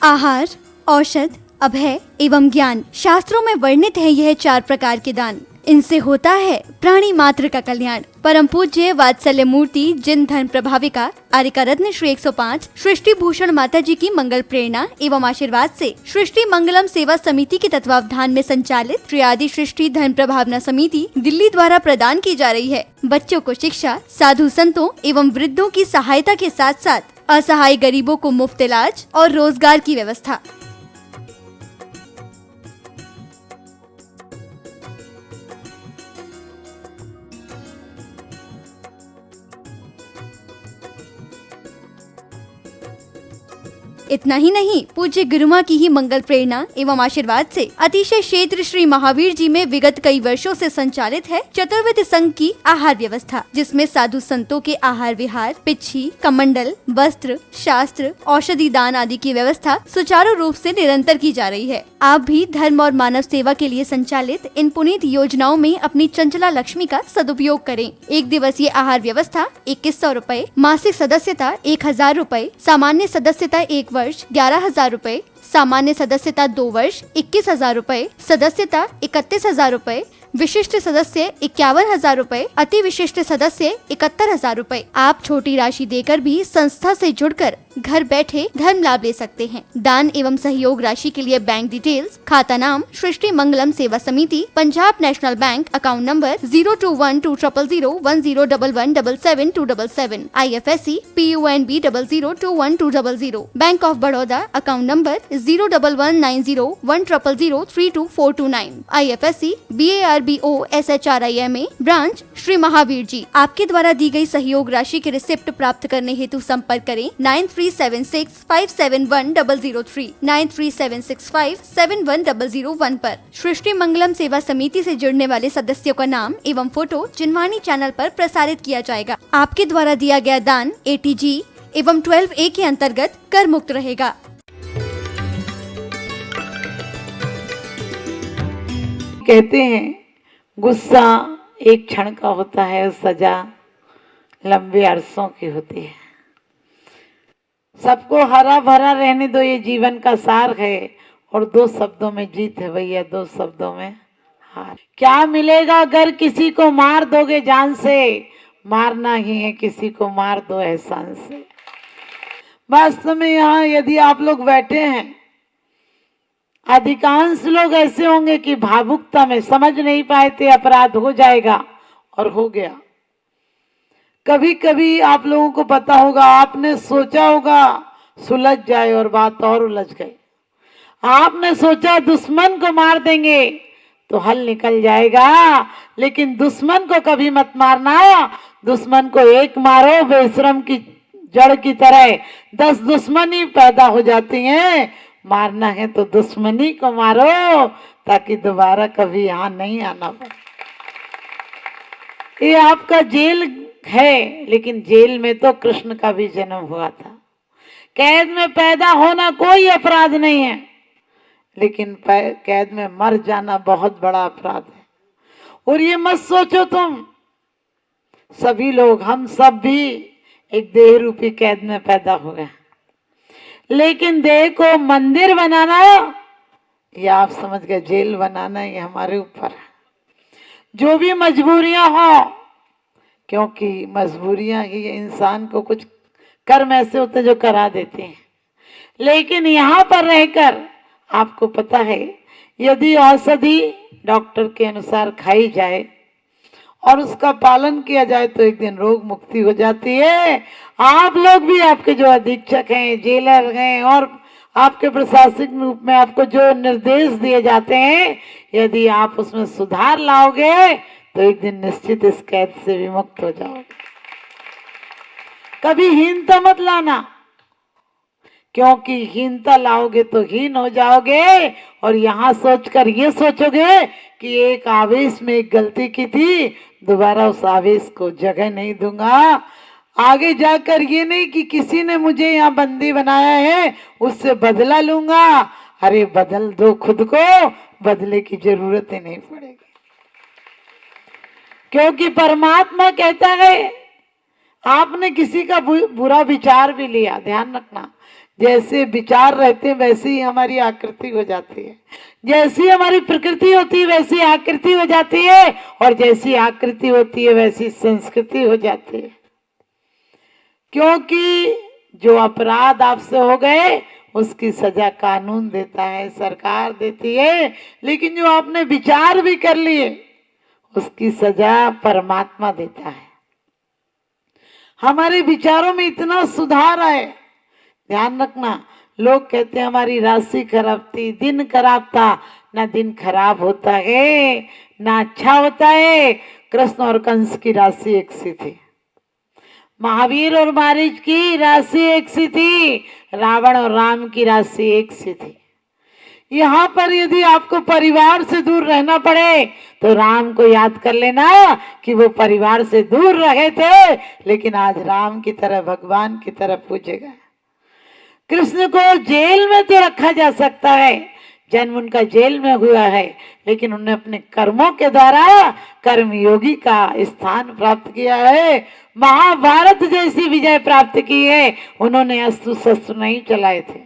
आहार, औषध, अभय एवं ज्ञान। शास्त्रों में वर्णित है यह 4 प्रकार के दान। इनसे होता है प्राणी मात्र का कल्याण। परम पूज्य वात्सल्य मूर्ति जिन धर्म प्रभाविका आर्यका रत्न श्री 105 सृष्टि भूषण माता जी की मंगल प्रेरणा एवं आशीर्वाद से सृष्टि मंगलम सेवा समिति के तत्वावधान में संचालित श्री आदि सृष्टि धर्म प्रभावना समिति दिल्ली द्वारा प्रदान की जा रही है। बच्चों को शिक्षा, साधु संतों एवं वृद्धों की सहायता के साथ साथ असहाय गरीबों को मुफ्त इलाज और रोजगार की व्यवस्था। इतना ही नहीं, पूज्य गुरुमा की ही मंगल प्रेरणा एवं आशीर्वाद से अतिशय क्षेत्र श्री महावीर जी में विगत कई वर्षों से संचालित है चतुर्विध संघ की आहार व्यवस्था, जिसमें साधु संतों के आहार विहार, पिच्छी, कमंडल, वस्त्र, शास्त्र, औषधि दान आदि की व्यवस्था सुचारू रूप से निरंतर की जा रही है। आप भी धर्म और मानव सेवा के लिए संचालित इन पुनीत योजनाओं में अपनी चंचला लक्ष्मी का सदुपयोग करें। 1 दिवसीय आहार व्यवस्था 2100 रूपए, मासिक सदस्यता 1000 रूपए, सामान्य सदस्यता 1 वर्ष 11,000 रूपए, सामान्य सदस्यता 2 वर्ष 21,000 रूपए, सदस्यता 31,000 रूपए, विशिष्ट सदस्य 51,000 रूपए, अति विशिष्ट सदस्य 71,000 रूपए। आप छोटी राशि देकर भी संस्था से जुड़कर घर बैठे धर्म लाभ ले सकते हैं। दान एवं सहयोग राशि के लिए बैंक डिटेल्स, खाता नाम सृष्टि Mangalam Seva Samiti, Punjab National Bank, account number 02120010117777, IFSC PUNB 00021200, Bank of Baroda, account number 011901000322429, IFSC BARBO SHRIMA, branch Shri Mahavir ji. आपके द्वारा दी गई सहयोग राशि के रिसिप्ट प्राप्त करने हेतु संपर्क करें 9376571003, 9376571001 पर। सृष्टि मंगलम सेवा समिति से जुड़ने वाले सदस्यों का नाम एवं फोटो जिनवाणी चैनल पर प्रसारित किया जाएगा। आपके द्वारा दिया गया दान ATG एवं 12A के अंतर्गत कर मुक्त रहेगा। कहते हैं गुस्सा एक क्षण का होता है, सजा लंबे अरसों की होती है। सबको हरा भरा रहने दो, ये जीवन का सार है। और 2 शब्दों में जीत है भैया, 2 शब्दों में हार। क्या मिलेगा अगर किसी को मार दोगे जान से? मारना ही है किसी को, मार दो एहसान से। वास्तव में यहाँ यदि आप लोग बैठे हैं, अधिकांश लोग ऐसे होंगे कि भावुकता में समझ नहीं पाए थे अपराध हो जाएगा और हो गया। कभी कभी आप लोगों को पता होगा, आपने सोचा होगा सुलझ जाए और बात और उलझ गई। आपने सोचा दुश्मन को मार देंगे तो हल निकल जाएगा, लेकिन दुश्मन को कभी मत मारना। दुश्मन को एक मारो, बेशरम की जड़ की तरह 10 दुश्मनी पैदा हो जाती हैं। मारना है तो दुश्मनी को मारो, ताकि दोबारा कभी यहाँ नहीं आना पड़े। ये आपका जेल है, लेकिन जेल में तो कृष्ण का भी जन्म हुआ था। कैद में पैदा होना कोई अपराध नहीं है, लेकिन कैद में मर जाना बहुत बड़ा अपराध है। और ये मत सोचो तुम, सभी लोग, हम सब भी एक देह रूपी कैद में पैदा हो गए, लेकिन देह को मंदिर बनाना, ये आप समझ गए, जेल बनाना ये हमारे ऊपर है। जो भी मजबूरियां हो, क्योंकि मजबूरियां ही इंसान को कुछ कर्म ऐसे होते जो करा देते हैं। लेकिन यहाँ पर रहकर आपको पता है, यदि औषधि डॉक्टर के अनुसार खाई जाए और उसका पालन किया जाए तो एक दिन रोग मुक्ति हो जाती है। आप लोग भी, आपके जो अधीक्षक हैं, जेलर हैं और आपके प्रशासनिक रूप में आपको जो निर्देश दिए जाते हैं, यदि आप उसमें सुधार लाओगे तो एक दिन निश्चित इस कैद से भी मुक्त हो जाओगे। कभी हीनता मत लाना, क्योंकि हीनता लाओगे तो हीन हो जाओगे। और यहाँ सोचकर ये सोचोगे कि एक आवेश में एक गलती की थी, दोबारा उस आवेश को जगह नहीं दूंगा। आगे जाकर ये नहीं कि किसी ने मुझे यहाँ बंदी बनाया है उससे बदला लूंगा। अरे बदल दो खुद को, बदले की जरूरत ही नहीं पड़ेगी। क्योंकि परमात्मा कहता है, आपने किसी का बुरा विचार भी लिया, ध्यान रखना, जैसे विचार रहते हैं वैसे ही हमारी आकृति हो जाती है, जैसी हमारी प्रकृति होती है वैसी आकृति हो जाती है, और जैसी आकृति होती है वैसी संस्कृति हो जाती है। क्योंकि जो अपराध आपसे हो गए उसकी सजा कानून देता है, सरकार देती है, लेकिन जो आपने विचार भी कर लिए उसकी सजा परमात्मा देता है। हमारे विचारों में इतना सुधार है, ध्यान रखना। लोग कहते हैं हमारी राशि खराब थी, दिन खराब था। ना दिन खराब होता है ना अच्छा होता है। कृष्ण और कंस की राशि एक सी थी, महावीर और मारीच की राशि एक सी थी, रावण और राम की राशि एक सी थी। यहाँ पर यदि आपको परिवार से दूर रहना पड़े तो राम को याद कर लेना कि वो परिवार से दूर रहे थे, लेकिन आज राम की तरह भगवान की तरह पूजे गए। कृष्ण को जेल में तो रखा जा सकता है, जन्म उनका जेल में हुआ है, लेकिन उन्होंने अपने कर्मों के द्वारा कर्मयोगी का स्थान प्राप्त किया है। महाभारत जैसी विजय प्राप्त की है। उन्होंने अस्त्र शस्त्र नहीं चलाए थे,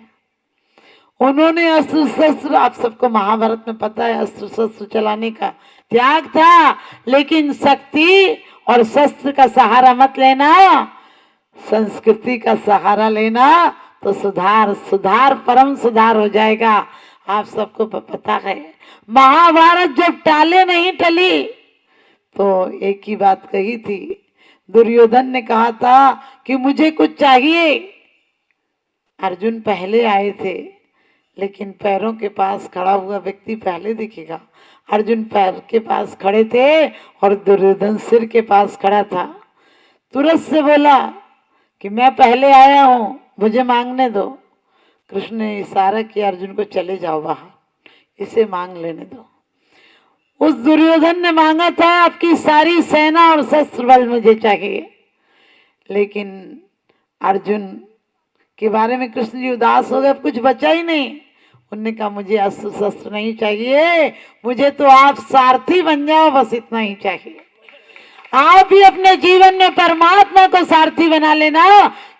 उन्होंने अस्त्र शस्त्र, आप सबको महाभारत में पता है, अस्त्र शस्त्र चलाने का त्याग था। लेकिन शक्ति और शस्त्र का सहारा मत लेना, संस्कृति का सहारा लेना, तो सुधार परम सुधार हो जाएगा। आप सबको पता है महाभारत जब टाले नहीं टली तो एक ही बात कही थी। दुर्योधन ने कहा था कि मुझे कुछ चाहिए। अर्जुन पहले आए थे, लेकिन पैरों के पास खड़ा हुआ व्यक्ति पहले दिखेगा। अर्जुन पैर के पास खड़े थे और दुर्योधन सिर के पास खड़ा था। तुरंत से बोला कि मैं पहले आया हूं, मुझे मांगने दो। कृष्ण ने इशारा किया अर्जुन को, चले जाओ बाहर, इसे मांग लेने दो। उस दुर्योधन ने मांगा था आपकी सारी सेना और शस्त्र बल मुझे चाहिए, लेकिन अर्जुन के बारे में कृष्ण जी उदास हो गए, अब कुछ बचा ही नहीं। उन्होंने कहा मुझे अस्त्र शस्त्र नहीं चाहिए, मुझे तो आप सारथी बन जाओ, बस इतना ही चाहिए। आप भी अपने जीवन में परमात्मा को सारथी बना लेना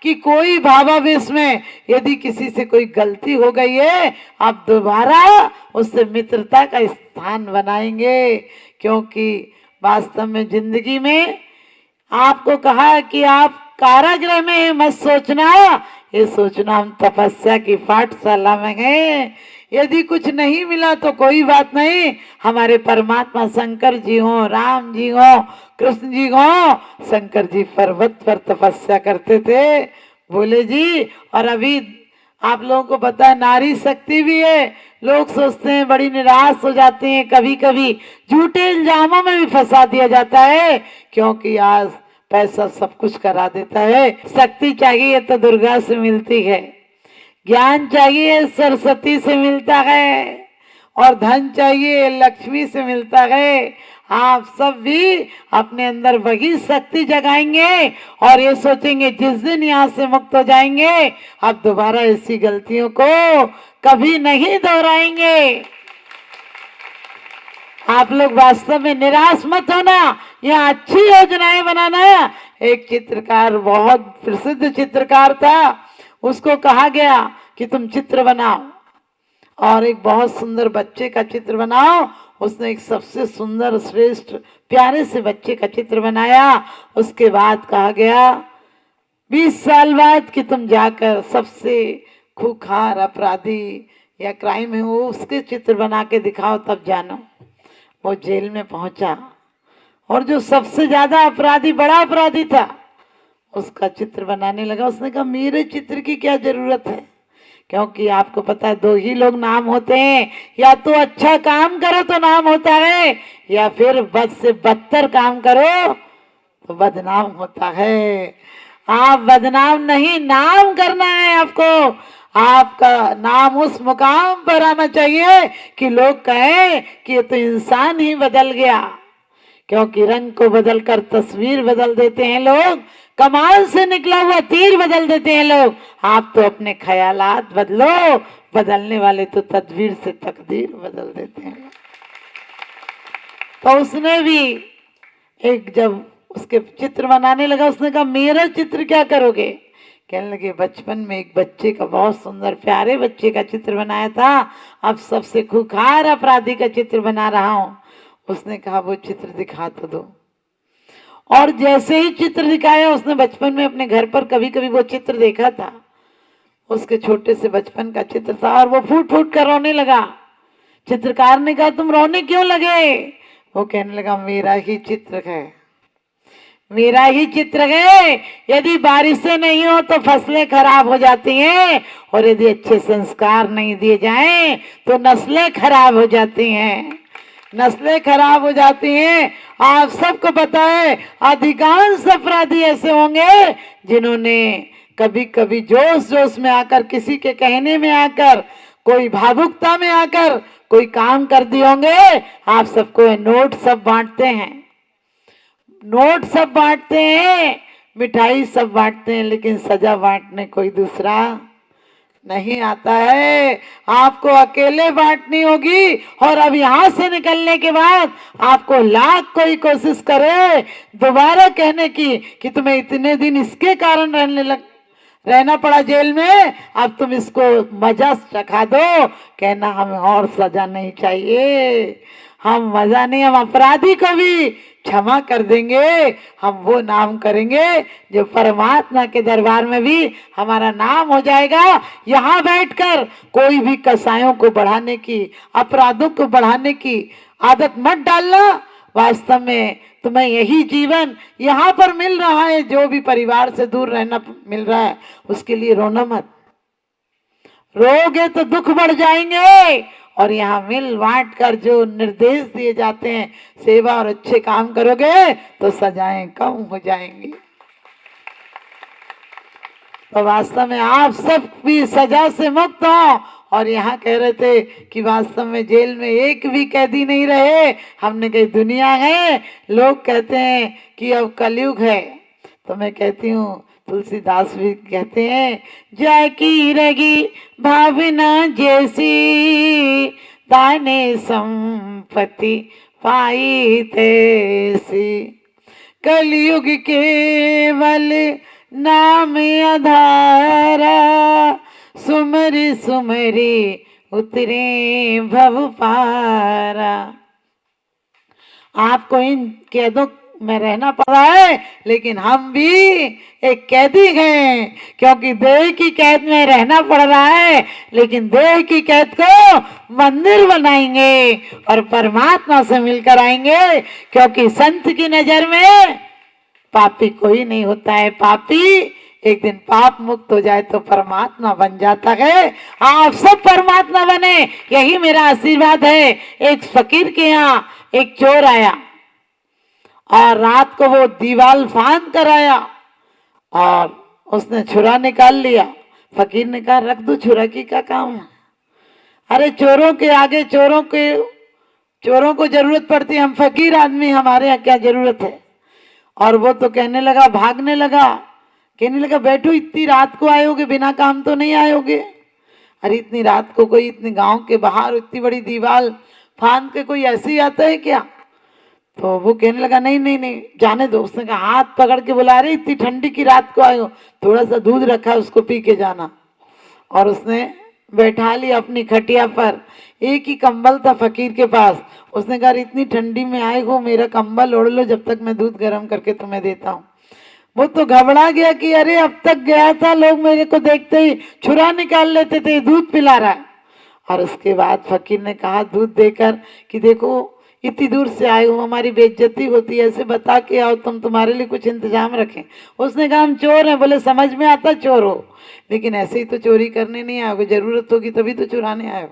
कि कोई भावावेश में यदि किसी से कोई गलती हो गई है, आप दोबारा उससे मित्रता का स्थान बनाएंगे। क्योंकि वास्तव में जिंदगी में आपको कहा कि आप कारागृह में मत सोचना, ये सोचना हम तपस्या की पाठशाला में हैं। यदि कुछ नहीं मिला तो कोई बात नहीं, हमारे परमात्मा शंकर जी हो, राम जी हो, कृष्ण जी हो। शंकर जी पर्वत पर तपस्या करते थे, बोले जी। और अभी आप लोगों को पता है नारी शक्ति भी है। लोग सोचते हैं, बड़ी निराश हो जाते हैं, कभी कभी झूठे इल्जामों में भी फंसा दिया जाता है, क्योंकि आज पैसा सब कुछ करा देता है। शक्ति चाहिए तो दुर्गा से मिलती है, ज्ञान चाहिए सरस्वती से मिलता है, और धन चाहिए लक्ष्मी से मिलता है। आप सब भी अपने अंदर वही शक्ति जगाएंगे और ये सोचेंगे जिस दिन यहाँ से मुक्त हो जाएंगे अब दोबारा ऐसी गलतियों को कभी नहीं दोहराएंगे। आप लोग वास्तव में निराश मत होना, यहाँ अच्छी योजनाएं बनाना। एक चित्रकार, बहुत प्रसिद्ध चित्रकार था, उसको कहा गया कि तुम चित्र बनाओ और एक बहुत सुंदर बच्चे का चित्र बनाओ। उसने एक सबसे सुंदर श्रेष्ठ प्यारे से बच्चे का चित्र बनाया। उसके बाद कहा गया 20 साल बाद कि तुम जाकर सबसे खूंखार अपराधी या क्राइम है वो उसके चित्र बना के दिखाओ, तब जानो। वो जेल में पहुंचा और जो सबसे ज्यादा अपराधी, बड़ा अपराधी था, उसका चित्र बनाने लगा। उसने कहा मेरे चित्र की क्या जरूरत है, क्योंकि आपको पता है 2 ही लोग नाम होते हैं, या तो अच्छा काम करो तो नाम होता है, या फिर बद से बदतर काम करो तो बदनाम होता है। आप बदनाम नहीं, नाम करना है आपको। आपका नाम उस मुकाम पर आना चाहिए कि लोग कहें कि ये तो इंसान ही बदल गया। क्योंकि रंग को बदलकर तस्वीर बदल देते हैं लोग, कमाल से निकला हुआ तीर बदल देते हैं लोग। आप तो अपने ख्यालात बदलो, बदलने वाले तो तदबीर से तकदीर बदल देते हैं। तो उसने भी एक, जब उसके चित्र बनाने लगा, उसने कहा मेरा चित्र क्या करोगे, कहने लगे बचपन में एक बच्चे का, बहुत सुंदर प्यारे बच्चे का चित्र बनाया था, अब सबसे खूंखार अपराधी का चित्र बना रहा हूं। उसने कहा वो चित्र दिखा तो दो। और जैसे ही चित्र दिखाया, उसने बचपन में अपने घर पर कभी कभी वो चित्र देखा था, उसके छोटे से बचपन का चित्र था, और वो फूट फूट कर रोने लगा। चित्रकार ने कहा तुम रोने क्यों लगे? वो कहने लगा मेरा ही चित्र है, मेरा ही चित्र है। यदि बारिशें नहीं हो तो फसलें खराब हो जाती हैं, और यदि अच्छे संस्कार नहीं दिए जाएं तो नस्लें खराब हो जाती हैं, नस्लें खराब हो जाती हैं। आप सबको पता है अधिकांश अपराधी ऐसे होंगे जिन्होंने कभी कभी जोश जोश में आकर, किसी के कहने में आकर, कोई भावुकता में आकर कोई काम कर दिए होंगे। आप सबको नोट सब बांटते हैं, नोट सब बांटते हैं, मिठाई सब बांटते हैं, लेकिन सजा बांटने कोई दूसरा नहीं आता है। आपको अकेले बांटनी होगी, और अब यहां से निकलने के बाद आपको लाख कोई कोशिश करे दोबारा कहने की कि तुम्हें इतने दिन इसके कारण रहना पड़ा जेल में, अब तुम इसको मजा चखा दो, कहना हमें और सजा नहीं चाहिए, हम मजा नहीं, हम अपराधी को भी क्षमा कर देंगे, हम वो नाम करेंगे जो परमात्मा के दरबार में भी हमारा नाम हो जाएगा। यहाँ बैठकर कोई भी कसायों को बढ़ाने की, अपराधों को बढ़ाने की आदत मत डालना। वास्तव में तुम्हें यही जीवन यहाँ पर मिल रहा है, जो भी परिवार से दूर रहना मिल रहा है उसके लिए रोना मत, रोगे तो दुख बढ़ जाएंगे। और यहाँ मिल बांट कर जो निर्देश दिए जाते हैं, सेवा और अच्छे काम करोगे तो सजाएं कम हो जाएंगी। तो वास्तव में आप सब भी सजा से मुक्त हो। और यहाँ कह रहे थे कि वास्तव में जेल में एक भी कैदी नहीं रहे। हमने कही दुनिया है, लोग कहते हैं कि अब कलयुग है, तो मैं कहती हूँ तुलसीदास भी कहते हैं, जाकी रगी भावना जैसी, दाने संपत्ति पाई तैसी, कलयुग केवल नाम आधारा, सुमरी सुमरी उतरे भव पारा। आपको इन कैदों में रहना पड़ा है, लेकिन हम भी एक कैदी हैं, क्योंकि देह की कैद में रहना पड़ रहा है, लेकिन देह की कैद को मंदिर बनाएंगे और परमात्मा से मिलकर आएंगे। क्योंकि संत की नजर में पापी कोई नहीं होता है, पापी एक दिन पाप मुक्त हो जाए तो परमात्मा बन जाता है। आप सब परमात्मा बने, यही मेरा आशीर्वाद है। एक फकीर के यहाँ एक चोर आया और रात को वो दीवार फांद कर आया और उसने छुरा निकाल लिया। फकीर ने कहा रख दो, छुरा की क्या काम है? अरे चोरों के आगे चोरों को जरूरत पड़ती है, हम फकीर आदमी, हमारे यहाँ क्या जरूरत है? और वो तो कहने लगा, भागने लगा, कहने लगा बैठो, इतनी रात को आयोगे, बिना काम तो नहीं आयोगे? अरे इतनी रात को कोई इतने गांव के बाहर इतनी बड़ी दीवार फांद के कोई ऐसे ही आता है क्या? तो वो कहने लगा नहीं नहीं नहीं जाने दो। उसने कहा हाथ पकड़ के बुला रहे, इतनी ठंडी की रात को आए हो, थोड़ा सा दूध रखा है उसको पी के जाना। और उसने बैठा लिया अपनी खटिया पर, एक ही कंबल था फकीर के पास। उसने कहा इतनी ठंडी में आए हो, मेरा कंबल ओढ़ लो जब तक मैं दूध गर्म करके तुम्हें देता हूँ। वो तो घबरा गया कि अरे अब तक गया था, लोग मेरे को देखते ही छुरा निकाल लेते थे, दूध पिला रहा है। और उसके बाद फकीर ने कहा दूध देकर कि देखो इतनी दूर से आए हो, हमारी बेइज्जती होती है, ऐसे बता के आओ, तुम्हारे लिए कुछ इंतजाम रखें। उसने कहा हम चोर हैं। बोले समझ में आता चोर हो, लेकिन ऐसे ही तो चोरी करने नहीं आओगे, जरूरत होगी तभी तो चुराने आए हो,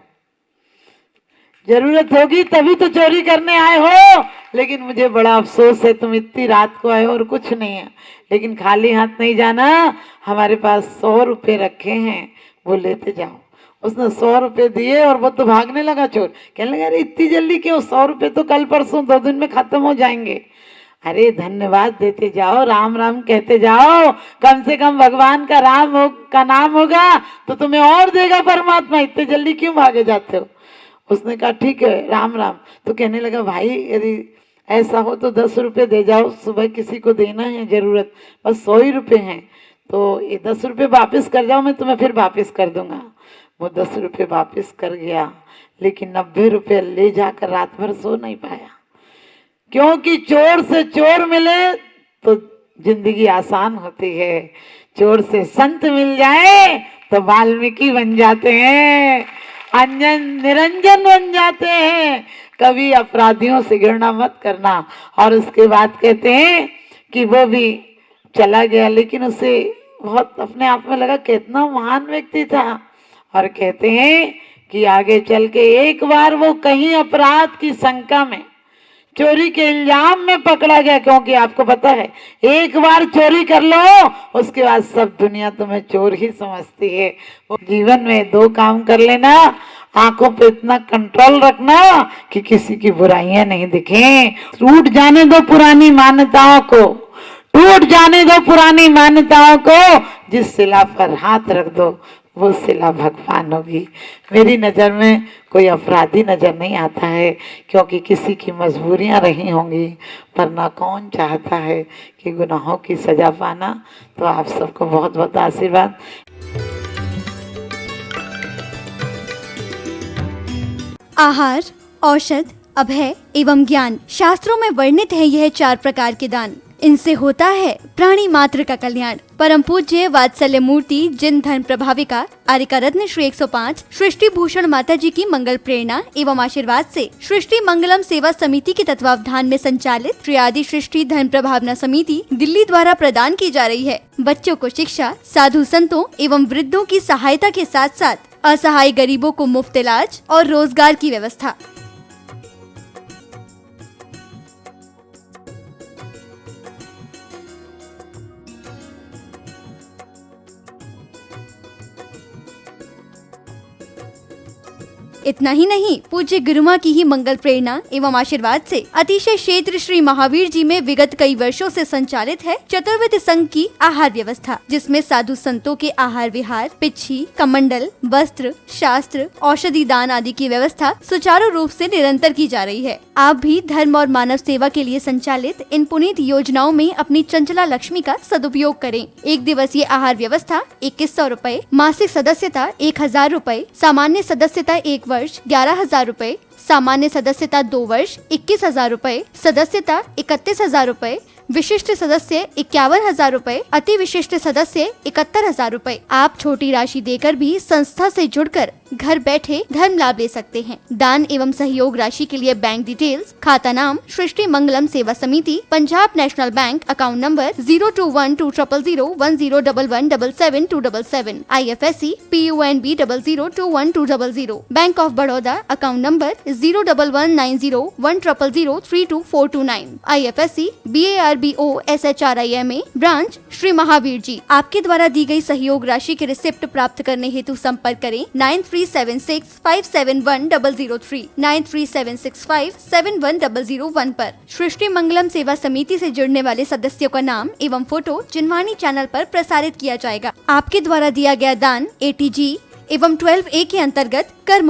जरूरत होगी तभी तो चोरी करने आए हो। लेकिन मुझे बड़ा अफसोस है तुम इतनी रात को आए हो और कुछ नहीं है, लेकिन खाली हाथ नहीं जाना, हमारे पास 100 रुपये रखे हैं, वो लेते जाओ। उसने 100 रुपये दिए और वो तो भागने लगा चोर। कहने लगा अरे इतनी जल्दी क्यों, 100 रुपये तो कल परसों 2 दिन में खत्म हो जाएंगे। अरे धन्यवाद देते जाओ, राम राम कहते जाओ, कम से कम भगवान का का नाम होगा तो तुम्हें और देगा परमात्मा, इतने जल्दी क्यों भागे जाते हो? उसने कहा ठीक है राम राम। तो कहने लगा भाई यदि ऐसा हो तो 10 रुपये दे जाओ, सुबह किसी को देना है जरूरत, बस 100 ही रुपये हैं। तो ये 10 रुपये वापस कर जाओ, मैं तुम्हें फिर वापस कर दूंगा। वो 10 रुपये वापस कर गया, लेकिन 90 रुपये ले जाकर रात भर सो नहीं पाया, क्योंकि चोर से चोर मिले तो जिंदगी आसान होती है, चोर से संत मिल जाए तो वाल्मीकि बन जाते हैं, अंजन निरंजन बन जाते हैं। कभी अपराधियों से घृणा मत करना। और उसके बाद कहते हैं कि वो भी चला गया, लेकिन उसे बहुत अपने आप में लगा कितना महान व्यक्ति था। और कहते हैं कि आगे चल के एक बार वो कहीं अपराध की शंका में, चोरी के इल्जाम में पकड़ा गया, क्योंकि आपको पता है एक बार चोरी कर लो उसके बाद सब दुनिया तुम्हें चोर ही समझती है। वो जीवन में 2 काम कर लेना, आंखों पे इतना कंट्रोल रखना कि किसी की बुराइयां नहीं दिखें। टूट जाने दो पुरानी मान्यताओं को, टूट जाने दो पुरानी मान्यताओं को, जिस शिला पर हाथ रख दो वो शिला भगवान होगी। मेरी नज़र में कोई अपराधी नज़र नहीं आता है, क्योंकि किसी की मजबूरियां रही होंगी, वरना कौन चाहता है कि गुनाहों की सजा पाना। तो आप सबको बहुत बहुत आशीर्वाद। आहार, औषध, अभय एवं ज्ञान। शास्त्रों में वर्णित है यह 4 प्रकार के दान। इनसे होता है प्राणी मात्र का कल्याण। परम पूज्य वात्सल्य मूर्ति जिन धर्म प्रभाविका आर्यका रत्न श्री 105 सृष्टि भूषण माता जी की मंगल प्रेरणा एवं आशीर्वाद से सृष्टि मंगलम सेवा समिति के तत्वावधान में संचालित श्री आदि सृष्टि धर्म प्रभावना समिति दिल्ली द्वारा प्रदान की जा रही है। बच्चों को शिक्षा, साधु संतों एवं वृद्धों की सहायता के साथ साथ असहाय गरीबों को मुफ्त इलाज और रोजगार की व्यवस्था। इतना ही नहीं, पूज्य गुरुमा की ही मंगल प्रेरणा एवं आशीर्वाद से अतिशय क्षेत्र श्री महावीर जी में विगत कई वर्षों से संचालित है चतुर्विध संघ की आहार व्यवस्था, जिसमें साधु संतों के आहार विहार, पिच्छी, कमंडल, वस्त्र, शास्त्र, औषधि दान आदि की व्यवस्था सुचारू रूप से निरंतर की जा रही है। आप भी धर्म और मानव सेवा के लिए संचालित इन पुनीत योजनाओं में अपनी चंचला लक्ष्मी का सदुपयोग करें। 1 दिवसीय आहार व्यवस्था 2100 रूपए, मासिक सदस्यता 1000 रूपए, सामान्य सदस्यता 1 वर्ष 11,000 रूपए, सामान्य सदस्यता 2 वर्ष 21,000 रूपए, सदस्यता 31,000 रूपए, विशिष्ट सदस्य 51,000 रूपए, अति विशिष्ट सदस्य 71,000 रूपए। आप छोटी राशि देकर भी संस्था से जुड़कर घर बैठे धर्म लाभ ले सकते हैं। दान एवं सहयोग राशि के लिए बैंक डिटेल्स, खाता नाम सृष्टि Mangalam Seva Samiti, Punjab National Bank, account number 02120001117777, IFSC PUNB 0021200, Bank of Baroda, account number 0119010032429, IFSC BARBO SHRIMA, branch Shri Mahavir ji. आपके द्वारा दी गई सहयोग राशि के रिसिप्ट प्राप्त करने हेतु संपर्क करें 9376571003, 9376571001 पर। सृष्टि मंगलम सेवा समिति से जुड़ने वाले सदस्यों का नाम एवं फोटो जिनवाणी चैनल पर प्रसारित किया जाएगा। आपके द्वारा दिया गया दान ATG एवं 12A के अंतर्गत कर